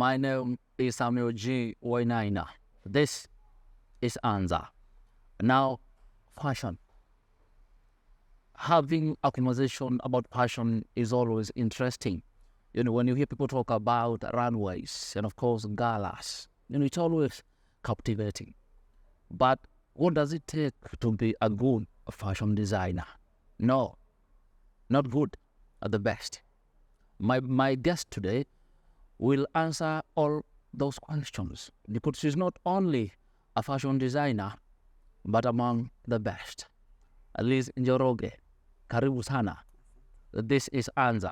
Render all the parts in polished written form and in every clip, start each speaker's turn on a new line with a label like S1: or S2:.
S1: My name is Samuel G. Wainaina. This is Anza. Now, fashion. Having a conversation about fashion is always interesting. When you hear people talk about runways and, of course, galas, it's always captivating. But what does it take to be a good fashion designer? No, not good, at the best. My guest today will answer all those questions because she's not only a fashion designer, but among the best. Liz Njoroge, karibu sana. This is Anza.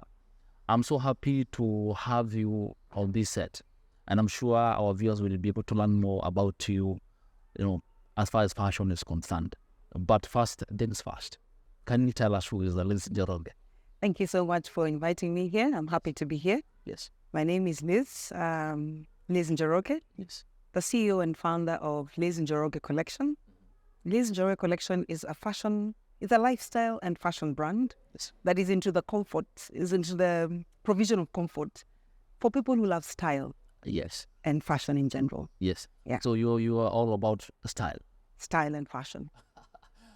S1: I'm so happy to have you on this set, and I'm sure our viewers will be able to learn more about you, as far as fashion is concerned. But first things first, can you tell us who is Liz Njoroge?
S2: Thank you so much for inviting me here. I'm happy to be here.
S1: Yes.
S2: My name is Nils Journey.
S1: Yes.
S2: The CEO and founder of Nils Journey Collection. Nils Journey Collection is a lifestyle and fashion brand that is into the provision of comfort for people who love style.
S1: Yes.
S2: And fashion in general.
S1: Yes.
S2: Yeah.
S1: So you are all about style.
S2: Style and fashion.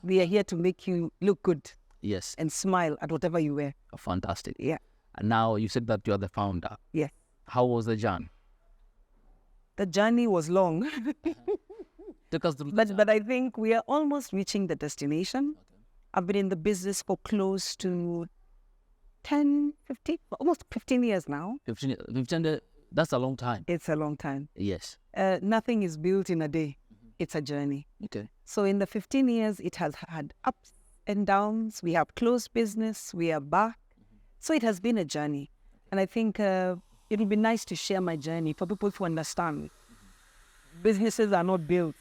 S2: We are here to make you look good.
S1: Yes.
S2: And smile at whatever you wear.
S1: Fantastic.
S2: Yeah.
S1: And now you said that you are the founder.
S2: Yes.
S1: How was the journey?
S2: The journey was long. But I think we are almost reaching the destination. Okay. I've been in the business for close to almost 15 years now.
S1: 15, that's a long time.
S2: It's a long time.
S1: Yes.
S2: Nothing is built in a day. Mm-hmm. It's a journey.
S1: Okay.
S2: So in the 15 years, it has had ups and downs. We have closed business. We are back. Mm-hmm. So it has been a journey. And I think it would be nice to share my journey for people to understand. Mm-hmm. Businesses are not built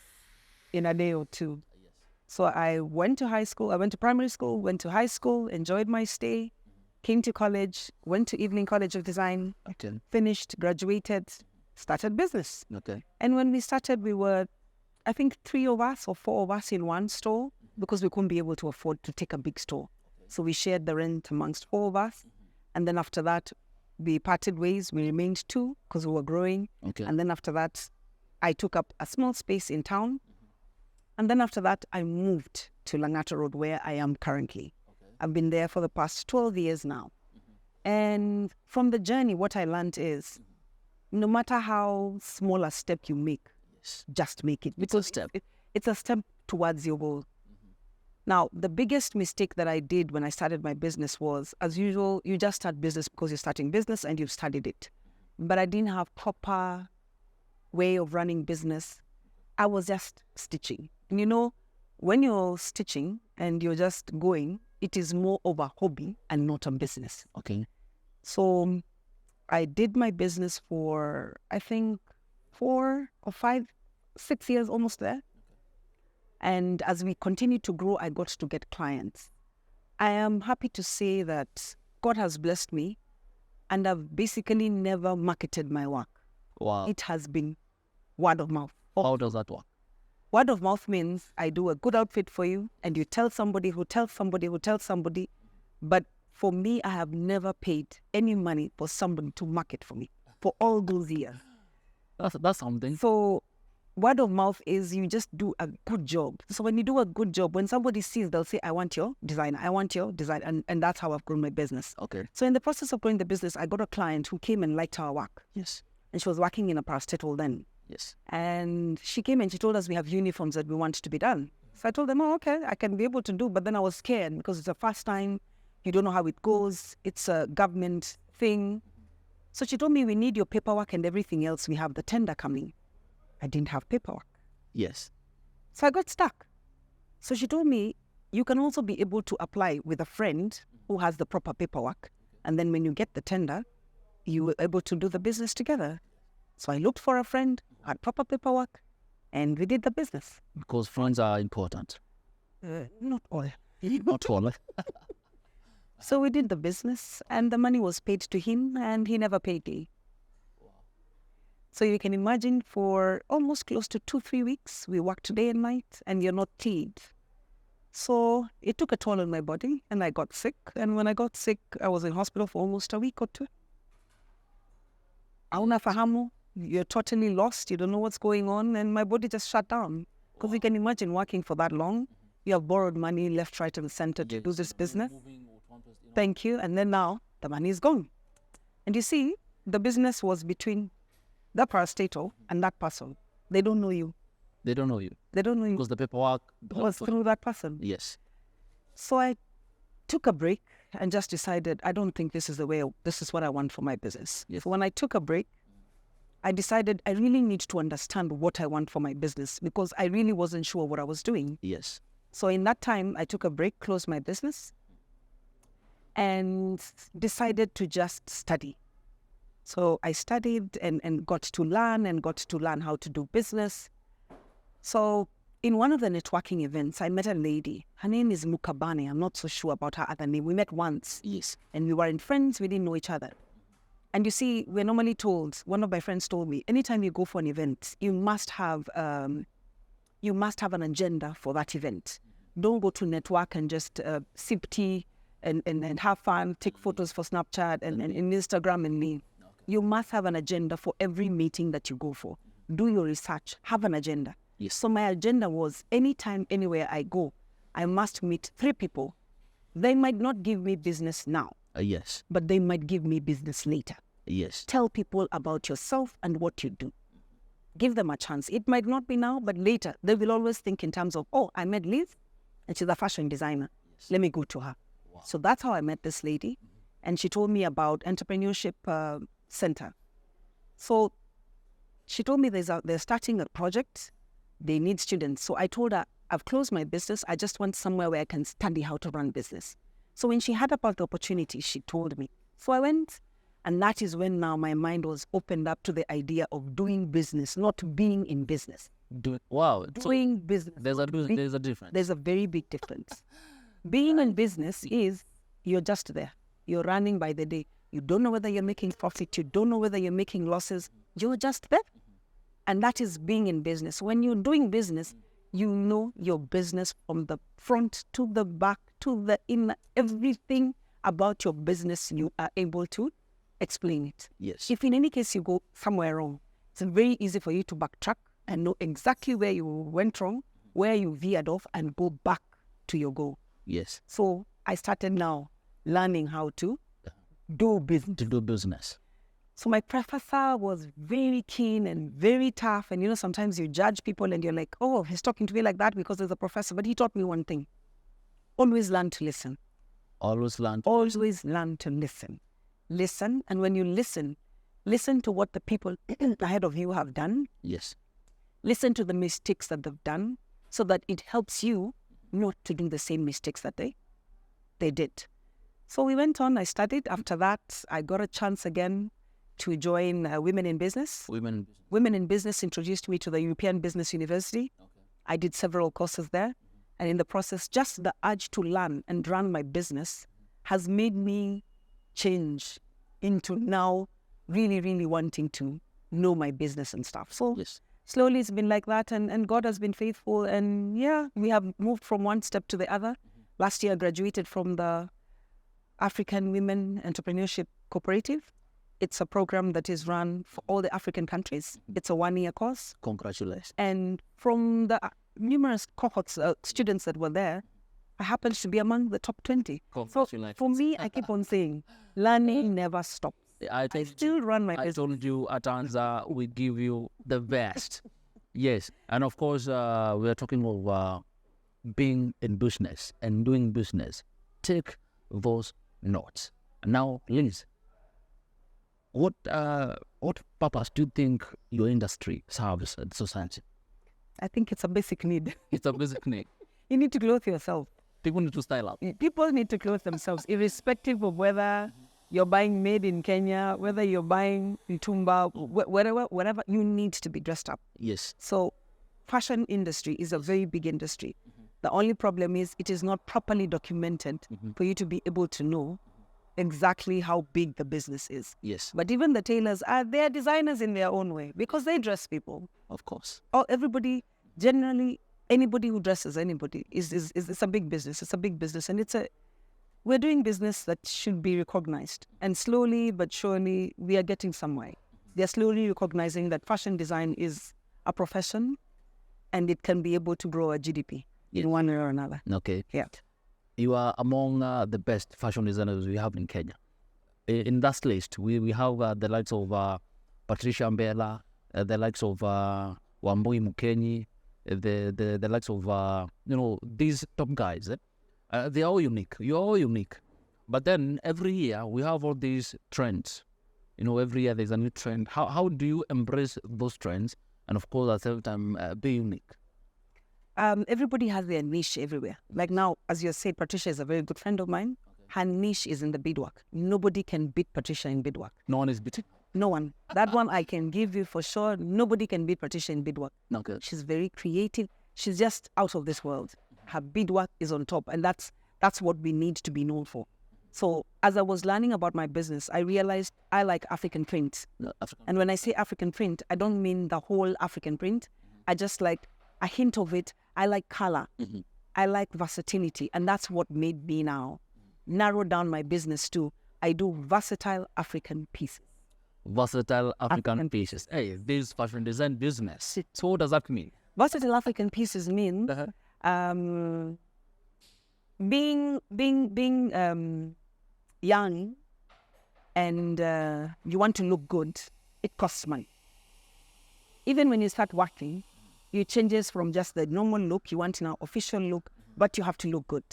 S2: in a day or two. Yes. So I went to high school. I went to primary school, went to high school, enjoyed my stay, came to college, went to Evening College of Design, finished, graduated, started business.
S1: Okay.
S2: And when we started, we were, I think, 3 of us or 4 of us in one store because we couldn't be able to afford to take a big store. Okay. So we shared the rent amongst 4 of us. And then after that, we parted ways. We remained 2 because we were growing.
S1: Okay.
S2: And then after that, I took up a small space in town. And then after that, I moved to Langata Road, where I am currently. Okay. I've been there for the past 12 years now. Mm-hmm. And from the journey, what I learned is, no matter how small a step you make, just make it.
S1: It's a step.
S2: It's a step towards your goal. Mm-hmm. Now, the biggest mistake that I did when I started my business was, as usual, you just start business because you're starting business and you've studied it. Mm-hmm. But I didn't have proper way of running business. I was just stitching. And when you're stitching and you're just going, it is more of a hobby and not a business.
S1: Okay.
S2: So I did my business for, I think, 4 or 5, 6 years, almost there. Okay. And as we continued to grow, I got to get clients. I am happy to say that God has blessed me and I've basically never marketed my work.
S1: Wow.
S2: It has been word of mouth.
S1: How does that work?
S2: Word of mouth means I do a good outfit for you and you tell somebody who tells somebody who tells somebody. But for me, I have never paid any money for somebody to market for me for all those years.
S1: That's something.
S2: So word of mouth is you just do a good job. So when you do a good job, when somebody sees, they'll say, I want your design. I want your design. And that's how I've grown my business.
S1: Okay.
S2: So in the process of growing the business, I got a client who came and liked our work.
S1: Yes.
S2: And she was working in a parastatal then.
S1: Yes.
S2: And she came and she told us we have uniforms that we want to be done. So I told them, oh, okay, I can be able to do. But then I was scared because it's the first time. You don't know how it goes. It's a government thing. So she told me we need your paperwork and everything else. We have the tender coming. I didn't have paperwork.
S1: Yes.
S2: So I got stuck. So she told me you can also be able to apply with a friend who has the proper paperwork. And then when you get the tender, you were able to do the business together. So I looked for a friend who had proper paperwork, and we did the business.
S1: Because friends are important.
S2: Not all.
S1: Not all.
S2: So we did the business, and the money was paid to him, and he never paid me. Wow. So you can imagine for almost close to 2-3 weeks, we worked day and night, and you're not paid. So it took a toll on my body, and I got sick. And when I got sick, I was in hospital for almost a week or 2. Hauna fahamu, you're totally lost. You don't know what's going on. And my body just shut down. Because you can imagine working for that long. You have borrowed money left, right, and center to do this business. Thank you. And then now the money is gone. And you see, the business was between the parastatal and that person. They don't know you.
S1: They don't know you.
S2: They don't know you.
S1: Because the paperwork
S2: Was through that person.
S1: Yes.
S2: So I took a break and just decided, I don't think this is this is what I want for my business.
S1: Yes.
S2: So when I took a break, I decided I really need to understand what I want for my business because I really wasn't sure what I was doing.
S1: Yes.
S2: So in that time, I took a break, closed my business, and decided to just study. So I studied and got to learn how to do business. So in one of the networking events, I met a lady. Her name is Mukabane. I'm not so sure about her other name. We met once.
S1: Yes.
S2: And we weren't friends. We didn't know each other. And you see, we're normally told, one of my friends told me, anytime you go for an event, you must have an agenda for that event. Don't go to network and just sip tea and have fun, take photos for Snapchat and Instagram and leave. Okay. You must have an agenda for every meeting that you go for. Do your research, have an agenda.
S1: Yes.
S2: So my agenda was anytime, anywhere I go, I must meet 3 people. They might not give me business now.
S1: Yes.
S2: But they might give me business later.
S1: Yes.
S2: Tell people about yourself and what you do. Give them a chance. It might not be now, but later. They will always think in terms of, oh, I met Liz and she's a fashion designer. Yes. Let me go to her. Wow. So that's how I met this lady. And she told me about Entrepreneurship Center. So she told me they're starting a project. They need students. So I told her, I've closed my business. I just want somewhere where I can study how to run business. So when she had about the opportunity, she told me. So I went, and that is when now my mind was opened up to the idea of doing business, not being in business.
S1: Wow.
S2: Doing business.
S1: There's a difference.
S2: There's a very big difference. Being in business is you're just there. You're running by the day. You don't know whether you're making profit. You don't know whether you're making losses. You're just there. And that is being in business. When you're doing business, you know your business from the front to the back to the inner. Everything about your business, you are able to explain it.
S1: Yes.
S2: If in any case you go somewhere wrong, it's very easy for you to backtrack and know exactly where you went wrong, where you veered off, and go back to your goal.
S1: Yes.
S2: So I started now learning how to do business.
S1: To do business.
S2: So my professor was very keen and very tough. And, you know, sometimes you judge people and you're like, oh, he's talking to me like that because he's a professor. But he taught me one thing. Always learn to listen.
S1: Always learn.
S2: Always learn to listen. Listen. And when you listen to what the people ahead of you have done.
S1: Yes.
S2: Listen to the mistakes that they've done so that it helps you not to do the same mistakes that they did. So we went on. I studied. After that, I got a chance again to join Women in Business. Women in Business introduced me to the European Business University. Okay. I did several courses there. And in the process, just the urge to learn and run my business has made me change into now really, really wanting to know my business and stuff. So yes. Slowly it's been like that. And God has been faithful. And yeah, we have moved from one step to the other. Last year, I graduated from the African Women Entrepreneurship Cooperative. It's a program that is run for all the African countries. It's a 1-year course.
S1: Congratulations.
S2: And from the numerous cohorts, students that were there, I happened to be among the top 20.
S1: Congratulations.
S2: So for me, I keep on saying, learning never stops. I still run my business.
S1: I told you, Atanza, we give you the best. Yes. And of course, we are talking of being in business and doing business. Take those notes. Now, Liz, what purpose do you think your industry serves the society?
S2: I think it's a basic need.
S1: It's a basic need.
S2: You need to clothe yourself.
S1: People need to style up.
S2: People need to clothe themselves, irrespective of whether you're buying made in Kenya, whether you're buying in Tumba, whatever, you need to be dressed up.
S1: Yes.
S2: So fashion industry is a very big industry. The only problem is it is not properly documented for you to be able to know exactly how big the business is.
S1: Yes.
S2: But even the tailors, they're designers in their own way because they dress people.
S1: Of course.
S2: Or everybody, generally, anybody who dresses anybody is it's a big business. It's a big business. And we're doing business that should be recognized. And slowly but surely, we are getting somewhere. They're slowly recognizing that fashion design is a profession and it can be able to grow a GDP in one way or another.
S1: Okay.
S2: Yeah.
S1: You are among the best fashion designers we have in Kenya. In that list, we have the likes of Patricia Mbela, the likes of Wambui Mukenyi, the likes of, these top guys. They are all unique. You're all unique. But then every year we have all these trends. Every year there's a new trend. How do you embrace those trends? And of course, at the same time, be unique.
S2: Everybody has their niche everywhere. Like now, as you said, Patricia is a very good friend of mine. Her niche is in the beadwork. Nobody can beat Patricia in beadwork.
S1: No one is beating?
S2: No one. That one I can give you for sure. Nobody can beat Patricia in beadwork.
S1: Okay.
S2: She's very creative. She's just out of this world. Her beadwork is on top, and that's what we need to be known for. So as I was learning about my business, I realized I like African print. And when I say African print, I don't mean the whole African print. I just like a hint of it. I like color. I like versatility. And that's what made me now narrow down my business to I do versatile African pieces.
S1: Versatile African pieces. Hey, this fashion design business. So what does that mean?
S2: Versatile African pieces mean being young and you want to look good, it costs money. Even when you start working, it changes from just the normal look, you want now official look, but you have to look good.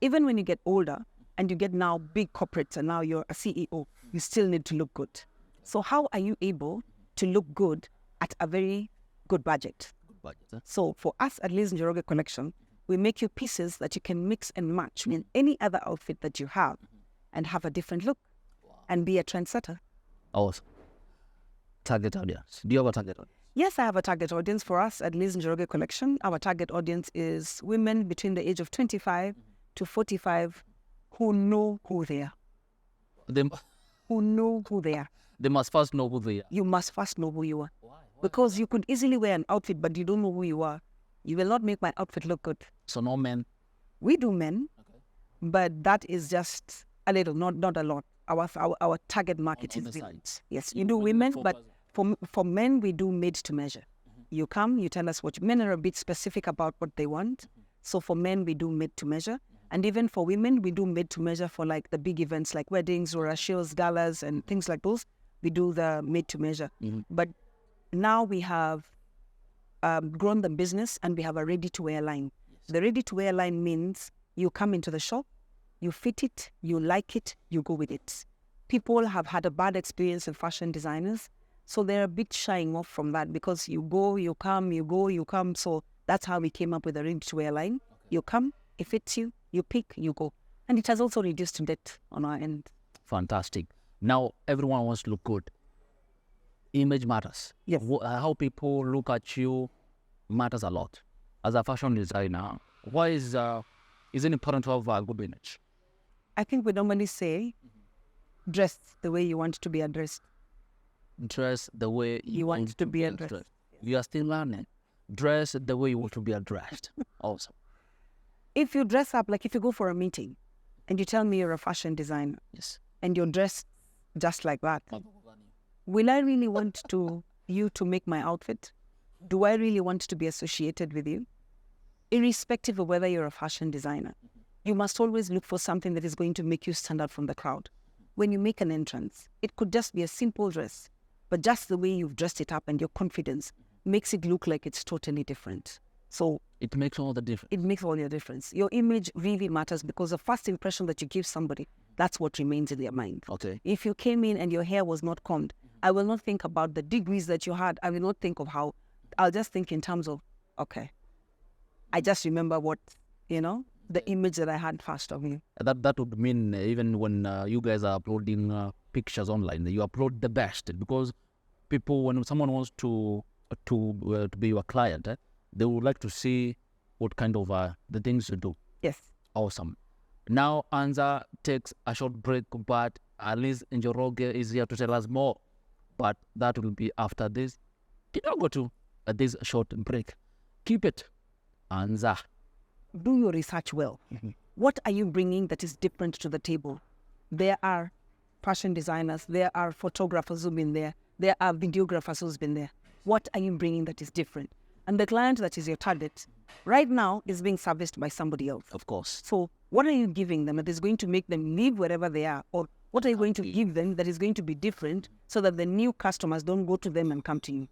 S2: Even when you get older and you get now big corporates and now you're a CEO, you still need to look good. So how are you able to look good at a very good budget? So for us at Nils Journey Collection, we make you pieces that you can mix and match with any other outfit that you have and have a different look and be a trendsetter.
S1: Awesome. Target audience. Do you have a target audience?
S2: Yes, I have a target audience for us at Nils Journey Collection. Our target audience is women between the age of 25 to 45 who know who they are. Who know who they are.
S1: They must first know who they are.
S2: You must first know who you are.
S1: Why?
S2: Because you could easily wear an outfit, but you don't know who you are. You will not make my outfit look good.
S1: So no men?
S2: We do men, but that is just a little, not a lot. Our target market is women. Yes, you do women, but for men, we do made to measure. You come, you tell us what men are a bit specific about what they want. So for men, we do made to measure. And even for women, we do made to measure for like the big events like weddings or shows, galas and things like those. We do the made to measure. But now we have grown the business and we have a ready-to-wear line. The ready-to-wear line means you come into the shop, you fit it, you like it, you go with it. People have had a bad experience with fashion designers, so they're a bit shying off from that because you go, you come, you go, you come. So that's how we came up with the ready-to-wear line. You come, it fits you, you pick, you go. And it has also reduced debt on our end.
S1: Fantastic. Now, everyone wants to look good. Image matters.
S2: Yes.
S1: How people look at you matters a lot. As a fashion designer, why is it important to have a good image?
S2: I think we normally say, dress the way you want to be addressed.
S1: Dress the way
S2: you want to be addressed.
S1: You are still learning. Dress the way you want to be addressed. Awesome.
S2: If you dress up, like if you go for a meeting and you tell me you're a fashion designer,
S1: yes,
S2: and you're dressed just like that, will I really want you to make my outfit? Do I really want to be associated with you? Irrespective of whether you're a fashion designer, you must always look for something that is going to make you stand out from the crowd. When you make an entrance, it could just be a simple dress, but just the way you've dressed it up and your confidence makes it look like it's totally different. So
S1: it makes all the difference.
S2: It makes all the difference. Your image really matters because the first impression that you give somebody, that's what remains in their mind.
S1: Okay.
S2: If you came in and your hair was not combed, I will not think about the degrees that you had. I will not think of how. I'll just think in terms of, okay, I just remember what, the image that I had first of you.
S1: That would mean even when you guys are uploading pictures online, you upload the best because people, when someone wants to be your client, they would like to see what kind of the things you do.
S2: Yes.
S1: Awesome. Now, Anza takes a short break, but at least Njoroge is here to tell us more. But that will be after this. Did not go to this short break. Keep it, Anza.
S2: Do your research well. What are you bringing that is different to the table? There are fashion designers, there are photographers who've been there. there are videographers who's been there. What are you bringing that is different? And the client that is your target right now is being serviced by somebody else.
S1: Of course.
S2: So what are you giving them that is going to make them live wherever they are? Or what are you going to give them that is going to be different so that the new customers don't go to them and come to you?